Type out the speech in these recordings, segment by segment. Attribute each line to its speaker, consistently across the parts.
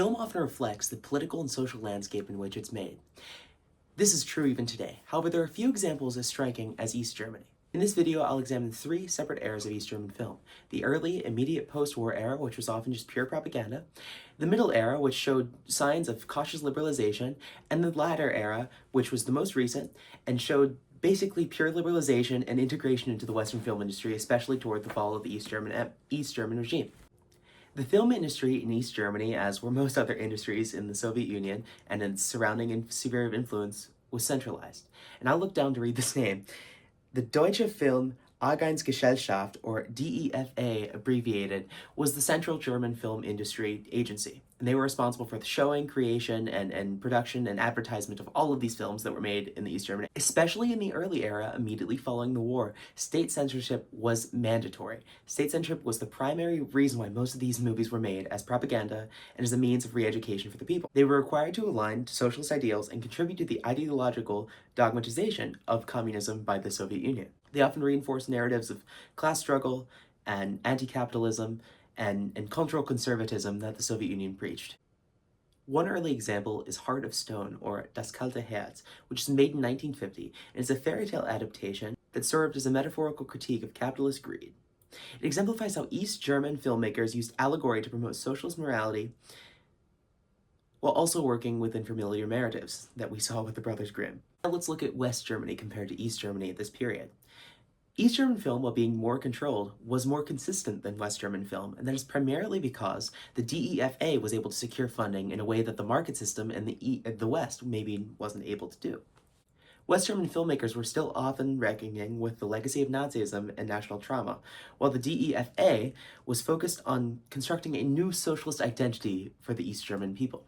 Speaker 1: Film often reflects the political and social landscape in which it's made. This is true even today. However, there are few examples as striking as East Germany. In this video, I'll examine three separate eras of East German film. The early, immediate post-war era, which was often just pure propaganda, the middle era, which showed signs of cautious liberalization, and the latter era, which was the most recent, and showed basically pure liberalization and integration into the Western film industry, especially toward the fall of the East German regime. The film industry in East Germany, as were most other industries in the Soviet Union and its surrounding sphere of influence, was centralized. And I'll look down to read this name. The Deutsche Film Gesellschaft, or DEFA abbreviated, was the central German film industry agency. And they were responsible for the showing, creation, and production and advertisement of all of these films that were made in the East Germany. Especially in the early era, immediately following the war, state censorship was mandatory. State censorship was the primary reason why most of these movies were made, as propaganda and as a means of re-education for the people. They were required to align to socialist ideals and contribute to the ideological dogmatization of communism by the Soviet Union. They often reinforced narratives of class struggle and anti-capitalism and cultural conservatism that the Soviet Union preached. One early example is Heart of Stone, or Das Kalte Herz, which is made in 1950 and is a fairy tale adaptation that served as a metaphorical critique of capitalist greed. It exemplifies how East German filmmakers used allegory to promote socialist morality while also working within familiar narratives that we saw with the Brothers Grimm. Now let's look at West Germany compared to East Germany at this period. East German film, while being more controlled, was more consistent than West German film, and that is primarily because the DEFA was able to secure funding in a way that the market system in the West maybe wasn't able to do. West German filmmakers were still often reckoning with the legacy of Nazism and national trauma, while the DEFA was focused on constructing a new socialist identity for the East German people.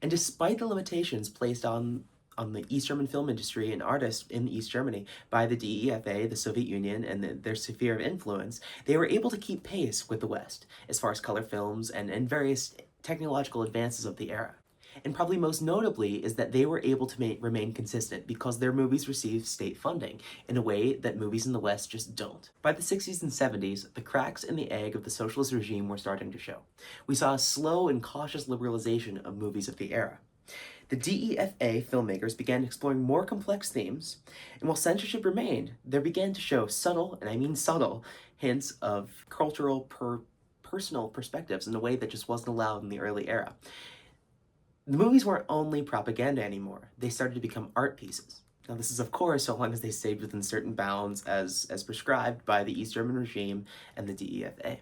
Speaker 1: And despite the limitations placed on the East German film industry and artists in East Germany by the DEFA, the Soviet Union, and their sphere of influence, they were able to keep pace with the West as far as color films and various technological advances of the era. And probably most notably is that they were able to remain consistent because their movies received state funding in a way that movies in the West just don't. By the 60s and 70s, the cracks in the egg of the socialist regime were starting to show. We saw a slow and cautious liberalization of movies of the era. The DEFA filmmakers began exploring more complex themes, and while censorship remained, there began to show subtle, and I mean subtle, hints of cultural personal perspectives in a way that just wasn't allowed in the early era. The movies weren't only propaganda anymore, they started to become art pieces. Now this is of course so long as they stayed within certain bounds as prescribed by the East German regime and the DEFA.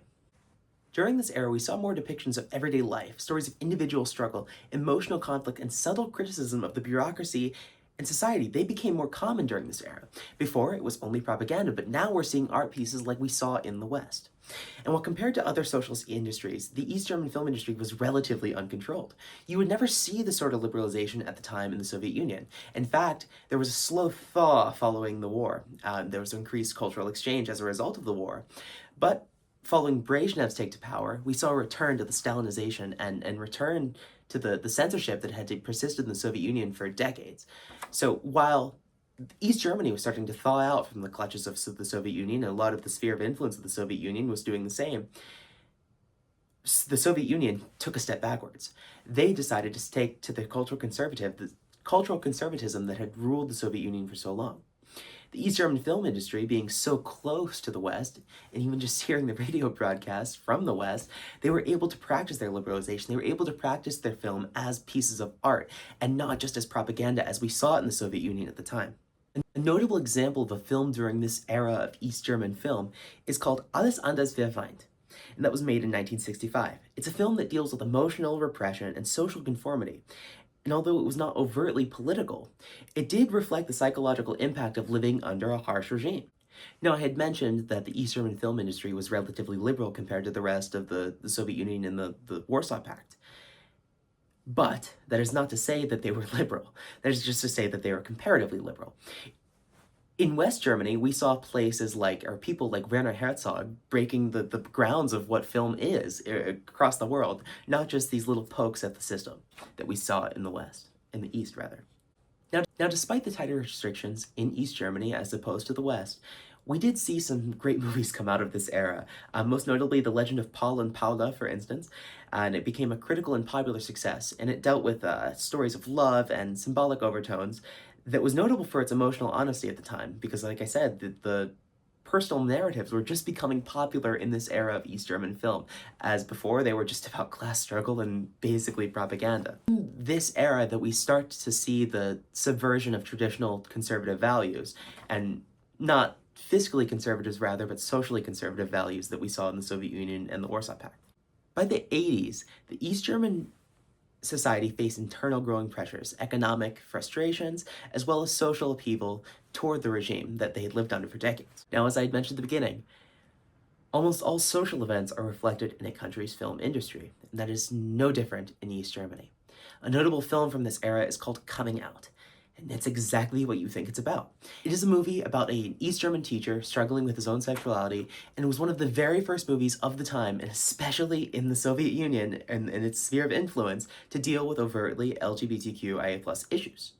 Speaker 1: During this era, we saw more depictions of everyday life, stories of individual struggle, emotional conflict, and subtle criticism of the bureaucracy and society. They became more common during this era. Before, it was only propaganda, but now we're seeing art pieces like we saw in the West. And while compared to other socialist industries, the East German film industry was relatively uncontrolled. You would never see the sort of liberalization at the time in the Soviet Union. In fact, there was a slow thaw following the war. There was increased cultural exchange as a result of the war. But following Brezhnev's take to power, we saw a return to the Stalinization and return to the censorship that had persisted in the Soviet Union for decades. So while East Germany was starting to thaw out from the clutches of the Soviet Union, and a lot of the sphere of influence of the Soviet Union was doing the same, the Soviet Union took a step backwards. They decided to take to the cultural conservatism that had ruled the Soviet Union for so long. The East German film industry, being so close to the West, and even just hearing the radio broadcasts from the West, they were able to practice their liberalization. They were able to practice their film as pieces of art, and not just as propaganda as we saw it in the Soviet Union at the time. A notable example of a film during this era of East German film is called Alles anders wer weint, and that was made in 1965. It's a film that deals with emotional repression and social conformity. And although it was not overtly political, it did reflect the psychological impact of living under a harsh regime. Now, I had mentioned that the East German film industry was relatively liberal compared to the rest of the Soviet Union and the Warsaw Pact. But that is not to say that they were liberal. That is just to say that they were comparatively liberal. In West Germany, we saw people like Werner Herzog breaking the grounds of what film is across the world, not just these little pokes at the system that we saw in the East rather. Now, despite the tighter restrictions in East Germany as opposed to the West, We did see some great movies come out of this era, most notably The Legend of Paul and Paula, for instance, and it became a critical and popular success, and it dealt with stories of love and symbolic overtones that was notable for its emotional honesty at the time, because like I said, the personal narratives were just becoming popular in this era of East German film, as before they were just about class struggle and basically propaganda. In this era that we start to see the subversion of traditional conservative values, and not fiscally conservatives rather, but socially conservative values that we saw in the Soviet Union and the Warsaw Pact. By the 80s, the East German society faced internal growing pressures, economic frustrations, as well as social upheaval toward the regime that they had lived under for decades. Now, as I had mentioned at the beginning, almost all social events are reflected in a country's film industry, and that is no different in East Germany. A notable film from this era is called Coming Out, and it's exactly what you think it's about. It is a movie about an East German teacher struggling with his own sexuality, and it was one of the very first movies of the time, and especially in the Soviet Union and its sphere of influence, to deal with overtly LGBTQIA+ issues.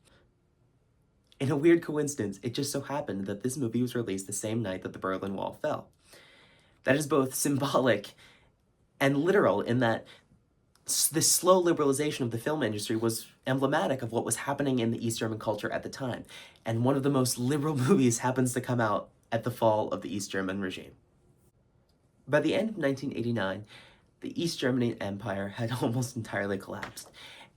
Speaker 1: In a weird coincidence, it just so happened that this movie was released the same night that the Berlin Wall fell. That is both symbolic and literal in that this slow liberalization of the film industry was emblematic of what was happening in the East German culture at the time, and one of the most liberal movies happens to come out at the fall of the East German regime. By the end of 1989, the East German Empire had almost entirely collapsed,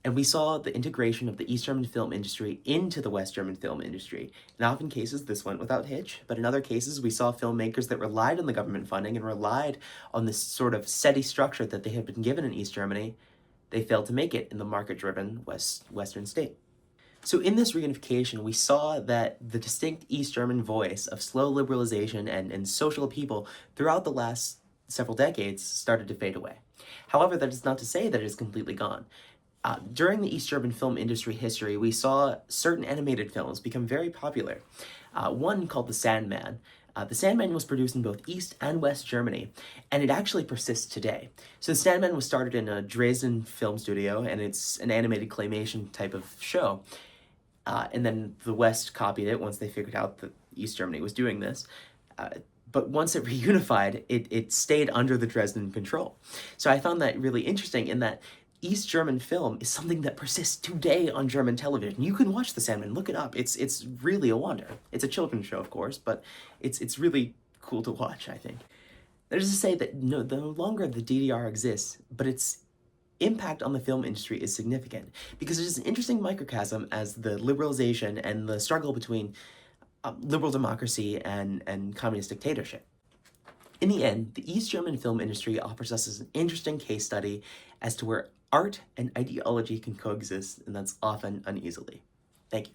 Speaker 1: and we saw the integration of the East German film industry into the West German film industry. In often cases, this went without hitch, but in other cases, we saw filmmakers that relied on the government funding and relied on this sort of steady structure that they had been given in East Germany. They failed to make it in the market-driven Western state. So in this reunification, we saw that the distinct East German voice of slow liberalization and social upheaval throughout the last several decades started to fade away. However, that is not to say that it is completely gone. During the East German film industry history, we saw certain animated films become very popular. One called The Sandman. The Sandman was produced in both East and West Germany, and it actually persists today. So The Sandman was started in a Dresden film studio, and it's an animated claymation type of show. And then the West copied it once they figured out that East Germany was doing this. But once it reunified, it stayed under the Dresden control. So I found that really interesting in that East German film is something that persists today on German television. You can watch The Sandman, look it up. It's really a wonder. It's a children's show, of course, but it's really cool to watch, I think. That is to say that no longer the DDR exists, but its impact on the film industry is significant, because it is an interesting microcosm as the liberalization and the struggle between liberal democracy and communist dictatorship. In the end, the East German film industry offers us an interesting case study as to where art and ideology can coexist, and that's often uneasily. Thank you.